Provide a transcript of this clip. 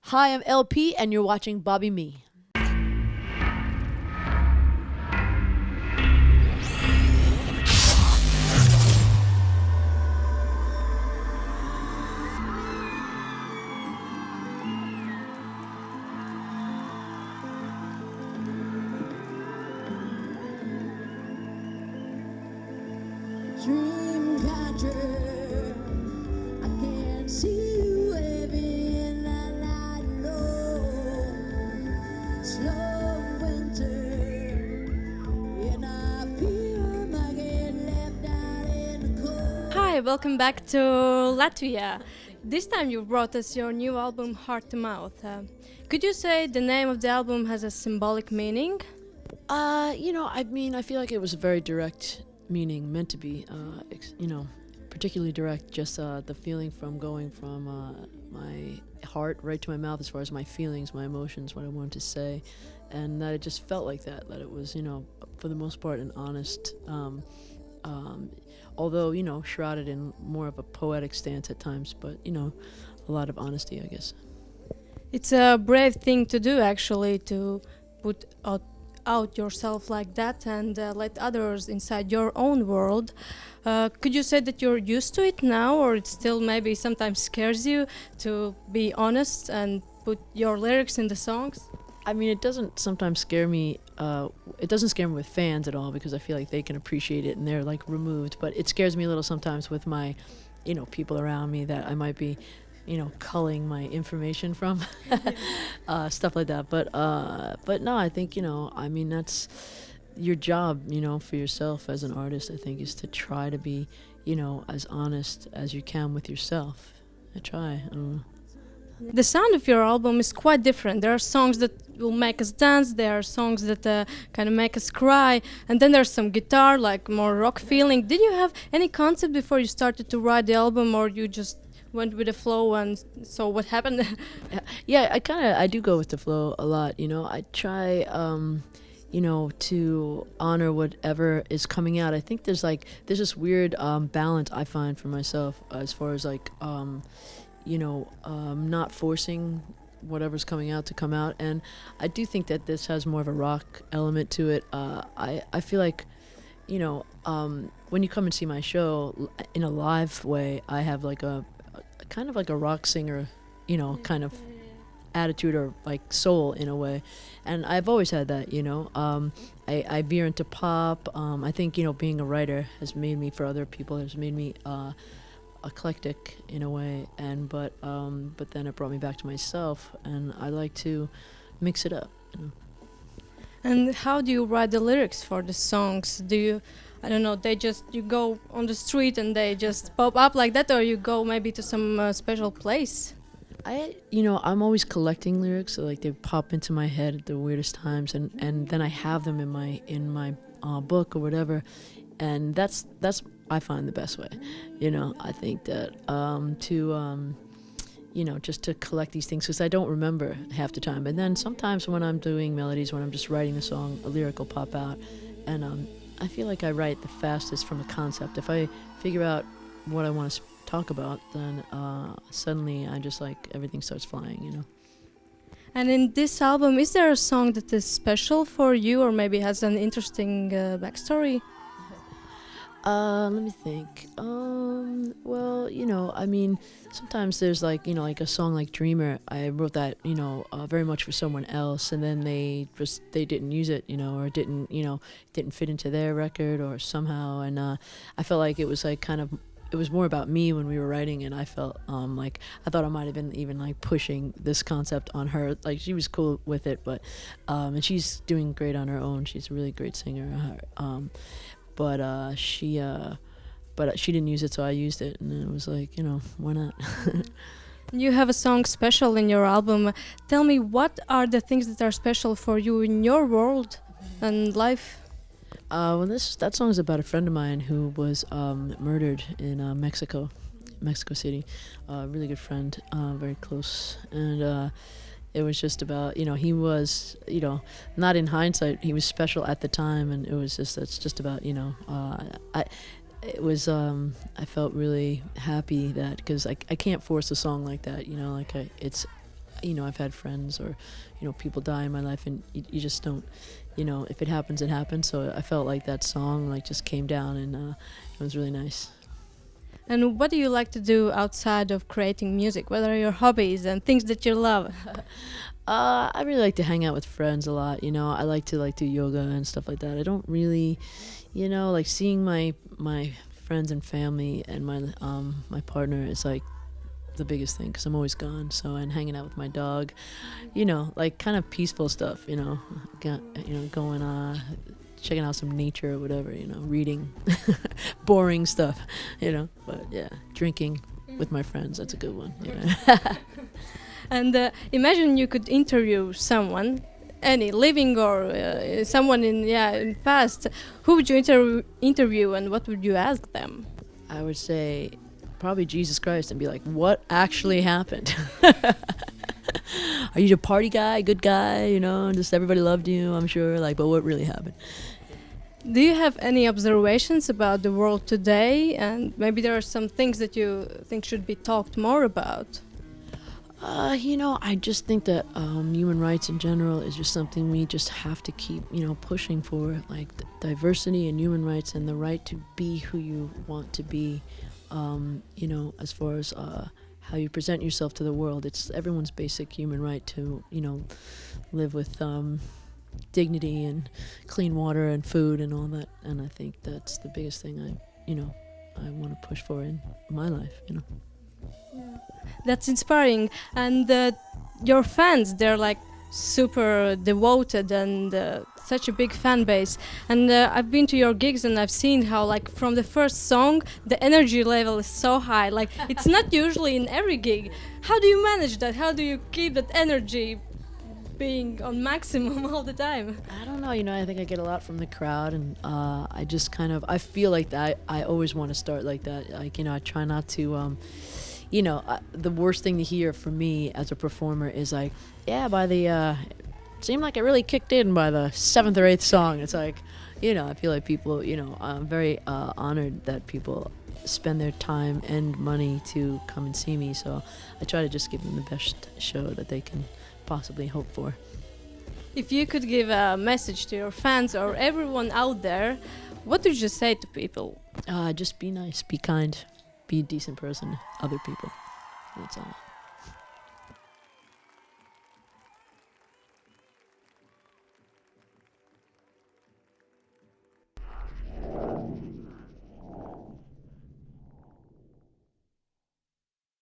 Hi, I'm LP, and you're watching Bobby Me. Dream catcher, I can see you waving and I know slow winter, and I feel like it left out in the cold. Hi, welcome back to Latvia. This time you brought us your new album, Heart to Mouth. Could you say the name of the album has a symbolic meaning? I feel like it was a very direct meaning, meant to be, particularly direct. Just the feeling from going from my heart right to my mouth, as far as my feelings, my emotions, what I wanted to say, and that it just felt like that. That it was, for the most part, an honest. Although shrouded in more of a poetic stance at times, but a lot of honesty, I guess. It's a brave thing to do, actually, to put out yourself like that and let others inside your own world. Could you say that you're used to it now, or it still maybe sometimes scares you to be honest and put your lyrics in the songs? I mean, it doesn't sometimes scare me. It doesn't scare me with fans at all, because I feel like they can appreciate it and they're like removed. But it scares me a little sometimes with my, people around me that I might be, culling my information from, stuff like that. But no, I think I mean that's your job, for yourself as an artist. I think is to try to be, as honest as you can with yourself. I try. I don't know. The sound of your album is quite different. There are songs that will make us dance, there are songs that kind of make us cry, and then there's some guitar, like more rock feeling. Did you have any concept before you started to write the album, or you just went with the flow and saw what happened? Yeah, I do go with the flow a lot. I try, to honor whatever is coming out. I think there's this weird balance I find for myself, as far as not forcing whatever's coming out to come out. And I do think that this has more of a rock element to it. I feel like, when you come and see my show in a live way, I have like a kind of like a rock singer, kind of attitude, or like soul in a way. And I've always had that. I veer into pop. I think, being a writer has made me, for other people, has made me eclectic in a way, and but then it brought me back to myself, and I like to mix it up. And how do you write the lyrics for the songs? Do you, I don't know, you go on the street and they just pop up like that, or you go maybe to some special place? I'm always collecting lyrics, so like they pop into my head at the weirdest times, and then I have them in my book or whatever, and that's I find the best way. I think that just to collect these things, because I don't remember half the time. And then sometimes when I'm doing melodies, when I'm just writing a song, a lyric will pop out, and I feel like I write the fastest from a concept. If I figure out what I want to talk about, then suddenly I just like everything starts flying. And in this album, is there a song that is special for you, or maybe has an interesting backstory? Let me think. Well, I mean, sometimes there's like a song like Dreamer. I wrote that, very much for someone else, and then they didn't use it, or it didn't fit into their record or somehow, and I felt like it was like it was more about me when we were writing, and I felt like I thought I might have been even like pushing this concept on her. Like, she was cool with it, but and she's doing great on her own. She's a really great singer. But she didn't use it, so I used it, and it was like, why not? You have a song special in your album. Tell me, what are the things that are special for you in your world and life? Well, that song is about a friend of mine who was murdered in Mexico City. A really good friend, very close, and it was just about, he was, not in hindsight, he was special at the time, and it's just about, I felt really happy that, because I can't force a song like that, I've had friends or, people die in my life, and you just don't, if it happens, it happens. So I felt like that song like just came down, and it was really nice. And what do you like to do outside of creating music? What are your hobbies and things that you love? I really like to hang out with friends a lot. I like to do yoga and stuff like that. I don't really, like seeing my friends and family and my partner is like the biggest thing because I'm always gone. So, and hanging out with my dog, like kind of peaceful stuff. Going checking out some nature or whatever. Reading, boring stuff. But yeah, drinking with my friends, that's a good one. And imagine you could interview someone, any living or someone in past. Who would you interview, and what would you ask them? I would say probably Jesus Christ and be like, what actually happened? Are you a party guy, good guy, just everybody loved you, I'm sure, but what really happened? Do you have any observations about the world today, and maybe there are some things that you think should be talked more about? I just think that human rights in general is just something we just have to keep, pushing for, like diversity and human rights and the right to be who you want to be, as far as how you present yourself to the world. It's everyone's basic human right to, live with dignity and clean water and food and all that. And I think that's the biggest thing I want to push for in my life, That's inspiring. And your fans, they're like super devoted and such a big fan base. And I've been to your gigs and I've seen how like from the first song the energy level is so high. Like it's not usually in every gig. How do you manage that? How do you keep that energy being on maximum all the time? I don't know, I think I get a lot from the crowd, and I just I feel like that I always want to start like that. Like, I try not to the worst thing to hear from me as a performer is like, yeah, by the it seemed like it really kicked in by the 7th or 8th song. It's like, I feel like people, I'm very honored that people spend their time and money to come and see me. So I try to just give them the best show that they can possibly hope for. If you could give a message to your fans or everyone out there, what would you say to people? Just be nice, be kind, be a decent person to other people. That's all.